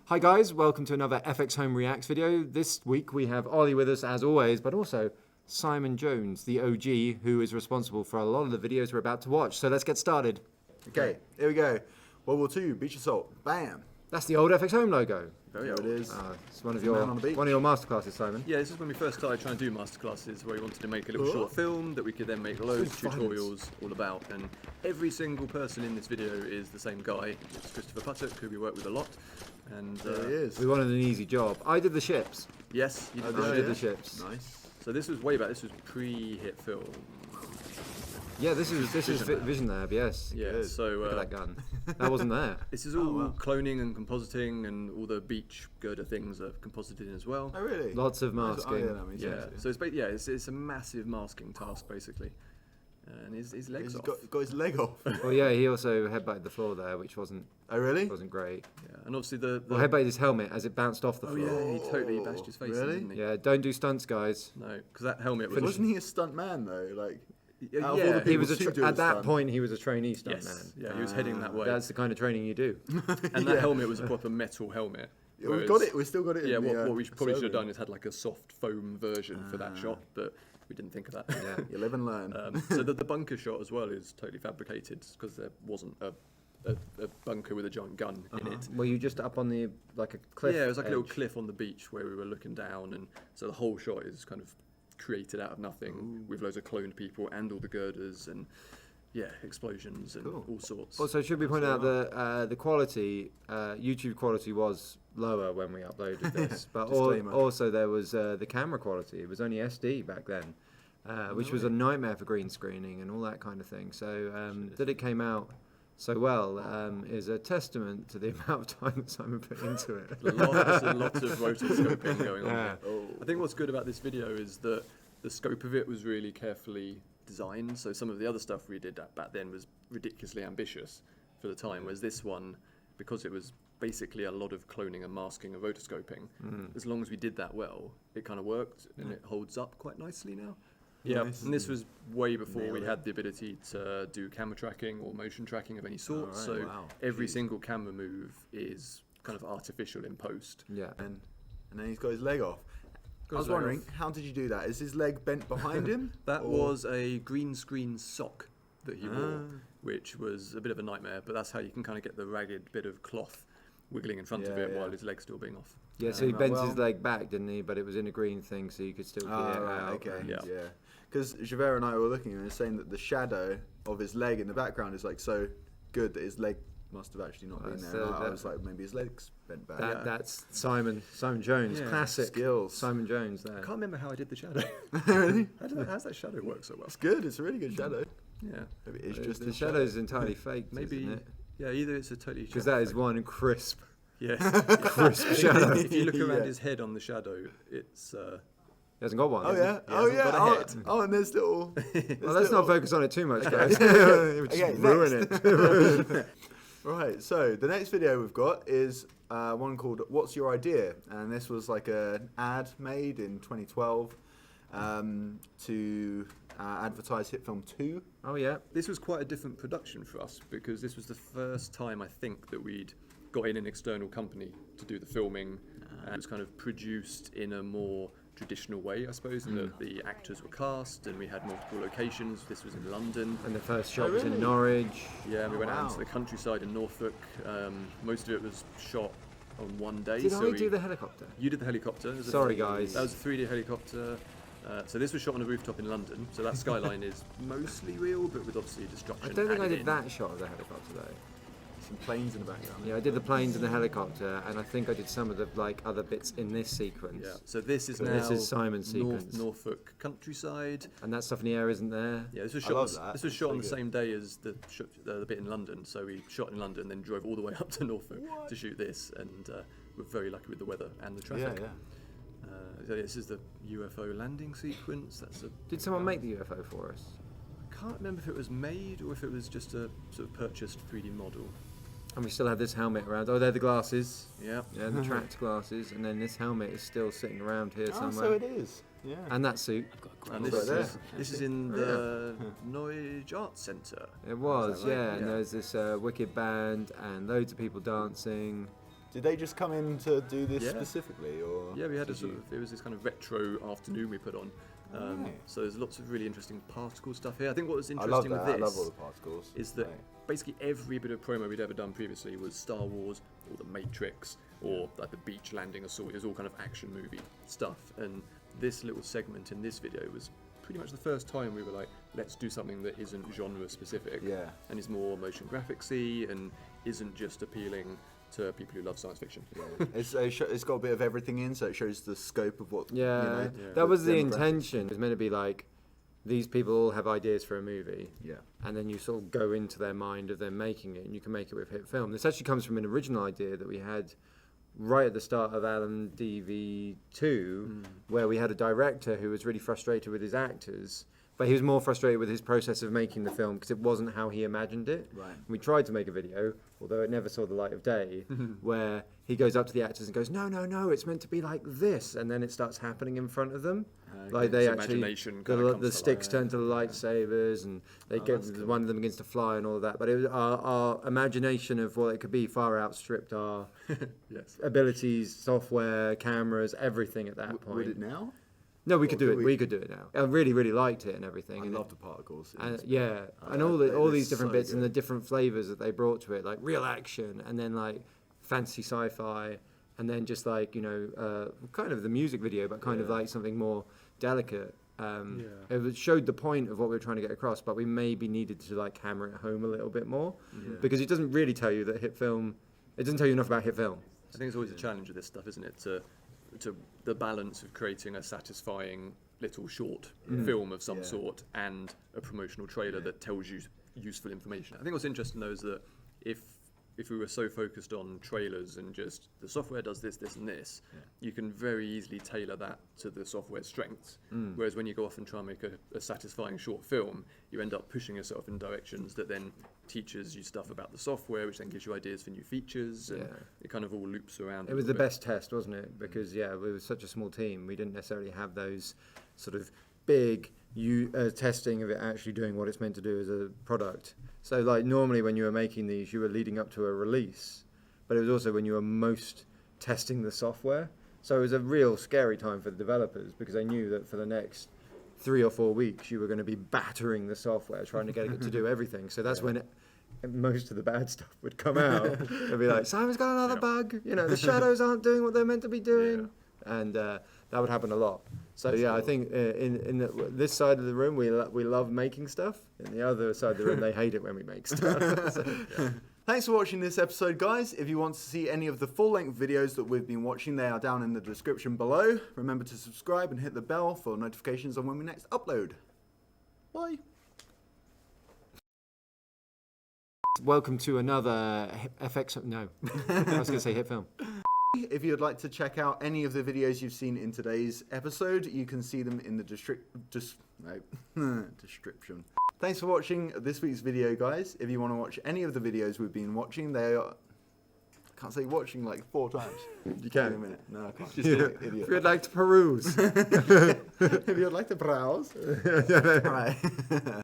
Hi guys, welcome to another FXhome Reacts video. This week we have Ollie with us as always, but also Simon Jones, the OG, who is responsible for a lot of the videos we're about to watch. So let's get started. Okay, here we go. World War II, beach assault, bam. That's the old FXhome logo. There it is. It's one of your masterclasses, Simon. Yeah, this is when we first started trying to do masterclasses, where we wanted to make a little short film that we could then make loads of tutorials all about. And every single person in this video is the same guy. It's Christopher Puttock, who we work with a lot. And there he is. We wanted an easy job. I did the ships. Yes, you did, I did the ships. Nice. So this was way back. This was pre-HitFilm. Yeah, this is Vision Lab, yes. Yeah. Good. So Look at that gun. That wasn't there. this is all cloning and compositing, and all the beach girder things are composited in as well. Oh really? Lots of masking. Oh, yeah, that makes sense. So it's a massive masking task basically, and his legs He's off. got his leg off. Well, yeah, he also headbutted the floor there, which wasn't Oh really? great. Yeah, and obviously the Well, headbutted his helmet as it bounced off the floor. yeah, he totally bashed his face in, Really? didn't he? Yeah, don't do stunts, guys. No, because that helmet was. Wasn't he a stunt man though? Like, Yeah, out of all the He people was to do at that stunt. point he was a trainee stuntman. Yes, yeah, he was heading that way. That's the kind of training you do. And that helmet was a proper metal helmet. Yeah, we've got it. We still got it. Yeah, in what we probably should have Serbian. done is had like a soft foam version for that shot, but we didn't think of that. Yeah. You live and learn. So the bunker shot as well is totally fabricated because there wasn't a bunker with a giant gun in it. Were you just up on the like a cliff? Yeah, it was like a little edge? cliff on the beach where we were looking down, and so the whole shot is kind of created out of nothing with loads of cloned people and all the girders and explosions and all sorts. Also, should we point out that the quality, YouTube quality was lower when we uploaded this, but also there was the camera quality. It was only SD back then, which was a nightmare for green screening and all that kind of thing. So that it came out so well is a testament to the amount of time that Simon put into it. There's a lot of rotoscoping going on here. I think what's good about this video is that the scope of it was really carefully designed. So some of the other stuff we did back then was ridiculously ambitious for the time, whereas this one, because it was basically a lot of cloning and masking and rotoscoping, as long as we did that well, it kind of worked and it holds up quite nicely now. Yeah, Nice. and this was way before we had the ability to do camera tracking or motion tracking of any sort. Right, so wow. every single camera move is kind of artificial in post. Yeah. And then he's got his leg off. I was his leg wondering, off. how did you do that? Is his leg bent behind him? That was a green screen sock that he wore, which was a bit of a nightmare, but that's how you can kind of get the ragged bit of cloth wiggling in front of it while his leg's still being off. Yeah, so he bent his leg back, didn't he? But it was in a green thing, so you could still get it out. Okay, and- Yeah. Because Javert and I were looking and saying that the shadow of his leg in the background is like so good that his leg must have actually not been there. And I was like, maybe his leg's bent back. That's Simon Jones, Yeah. classic Skills. Simon Jones there. I can't remember how I did the shadow. Really? How's that shadow work so well? It's good. It's a really good shadow. Yeah. Maybe it's The just his shadow's entirely fake, Maybe, isn't it? yeah, either it's a totally... Because that is one crisp, Yes. crisp shadow. If you look around his head on the shadow, it's... He hasn't got one. Oh has yeah. Oh hasn't yeah. got a head. Oh, and there's little. Well, let's not focus on it too much, guys. It would just Okay, ruin it. Right. So the next video we've got is one called "What's Your Idea?" and this was like an ad made in 2012 to advertise HitFilm 2. Oh yeah. This was quite a different production for us because this was the first time I think that we'd got in an external company to do the filming, and it was kind of produced in a more traditional way, I suppose, in that the actors were cast and we had multiple locations. This was in London. And the first shot Oh, was really? in Norwich. Yeah, we went out wow. into the countryside in Norfolk. Most of it was shot on one day. Did so I do the helicopter? You did the helicopter. It was Sorry, guys. That was a 3D helicopter. So this was shot on a rooftop in London. So that skyline is mostly real, but with obviously destruction. I don't think I added did in. that shot of the helicopter though. Some planes in the background. Yeah, I did the planes and the helicopter, and I think I did some of the other bits in this sequence. Yeah. So this is But now this is Simon's sequence. Norfolk countryside. And that stuff in the air isn't there. Yeah, this was I shot. love that. This was It's shot on really the good. same day as the bit in London. So we shot in London, then drove all the way up to Norfolk to shoot this, and we're very lucky with the weather and the traffic. Yeah. So this is the UFO landing sequence. That's a. Did someone make the UFO for us? I can't remember if it was made or if it was just a sort of purchased 3D model. And we still have this helmet around. Oh, they're the glasses. Yeah. Yeah, the tracked glasses. And then this helmet is still sitting around here Oh, somewhere. so it is. Yeah. And that suit. And Right there. this is in the Norwich Arts Centre. It was, Is that right? yeah. And Yeah. there's this wicked band and loads of people dancing. Did they just come in to do this specifically, or? Yeah, we had it was this kind of retro afternoon we put on. So there's lots of really interesting particle stuff here. I think what was interesting with this I love all the particles. is that basically every bit of promo we'd ever done previously was Star Wars or The Matrix or like the beach landing assault. It was all kind of action movie stuff. And this little segment in this video was pretty much the first time we were like, let's do something that isn't genre specific and is more motion graphics-y and isn't just appealing to people who love science fiction. Yeah. It's got a bit of everything in, so it shows the scope of what. That was the intention. It was meant to be like, these people all have ideas for a movie, and then you sort of go into their mind of them making it, and you can make it with HitFilm. This actually comes from an original idea that we had right at the start of Alan DV2, where we had a director who was really frustrated with his actors. But he was more frustrated with his process of making the film because it wasn't how he imagined it. Right. We tried to make a video, although it never saw the light of day, where he goes up to the actors and goes, no, it's meant to be like this. And then it starts happening in front of them. Like they actually, the sticks turn to the lightsabers and they one of them begins to fly and all of that. But it was our imagination of what it could be far outstripped our abilities, software, cameras, everything at that point. Would it now? No, we could do it. We could do it now. I really, really liked it and everything. I love the particles. And and all these different bits and the different flavors that they brought to it, like real action, and then like fantasy sci-fi, and then just like kind of the music video, but kind of like something more delicate. It showed the point of what we were trying to get across, but we maybe needed to like hammer it home a little bit more because it doesn't really tell you that HitFilm. It doesn't tell you enough about HitFilm. I think it's always a challenge with this stuff, isn't it? To the balance of creating a satisfying little short film of some sort and a promotional trailer that tells you useful information. I think what's interesting though is that if we were so focused on trailers and just the software does this, this and this, you can very easily tailor that to the software's strengths. Whereas when you go off and try and make a satisfying short film, you end up pushing yourself in directions that then teaches you stuff about the software, which then gives you ideas for new features, and it kind of all loops around. It was the best test, wasn't it? Because we were such a small team, we didn't necessarily have those sort of big testing of it actually doing what it's meant to do as a product. So like normally when you were making these, you were leading up to a release, but it was also when you were most testing the software. So it was a real scary time for the developers because they knew that for the next 3 or 4 weeks you were going to be battering the software, trying to get it to do everything. So that's when most of the bad stuff would come out. They'd be like, Simon's got another bug, the shadows aren't doing what they're meant to be doing. And that would happen a lot. So I think in this side of the room we love making stuff. In the other side of the room they hate it when we make stuff. Thanks for watching this episode, guys. If you want to see any of the full-length videos that we've been watching, they are down in the description below. Remember to subscribe and hit the bell for notifications on when we next upload. Bye. Welcome to another FXhome. No, I was going to say HitFilm. If you'd like to check out any of the videos you've seen in today's episode, you can see them in the description. Thanks for watching this week's video, guys. If you want to watch any of the videos we've been watching, they are... I can't say watching like 4 times. You can. In a minute. No, I can't. Just idiot. If you'd like to peruse. If you'd like to browse. All right.